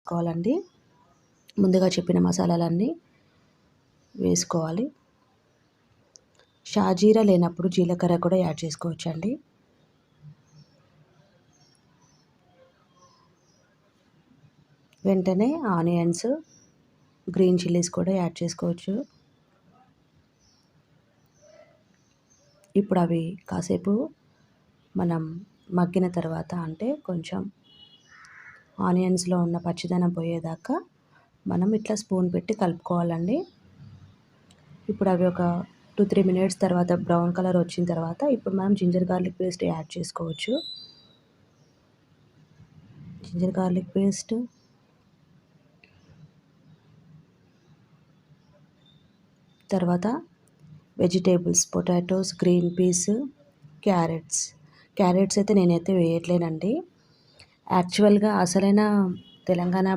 వేసుకోవాలండి. ముందుగా చెప్పిన మసాలాలన్నీ వేసుకోవాలి. షాజీరా లేనప్పుడు జీలకర్ర కూడా యాడ్ చేసుకోవచ్చండి. వెంటనే ఆనియన్స్, గ్రీన్ చిల్లీస్ కూడా యాడ్ చేసుకోవచ్చు. ఇప్పుడు అవి కాసేపు మనం మగ్గిన తర్వాత, అంటే కొంచెం ఆనియన్స్లో ఉన్న పచ్చిదనం పోయేదాకా మనం ఇట్లా స్పూన్ పెట్టి కలుపుకోవాలండి. ఇప్పుడు అవి ఒక 2-3 మినిట్స్ తర్వాత బ్రౌన్ కలర్ వచ్చిన తర్వాత ఇప్పుడు మనం జింజర్ గార్లిక్ పేస్ట్ యాడ్ చేసుకోవచ్చు. జింజర్ గార్లిక్ పేస్ట్, తర్వాత vegetables, potatoes, green peas, carrots అయితే నేనైతే వేయట్లేనండి. యాక్చువల్గా అసలైన తెలంగాణ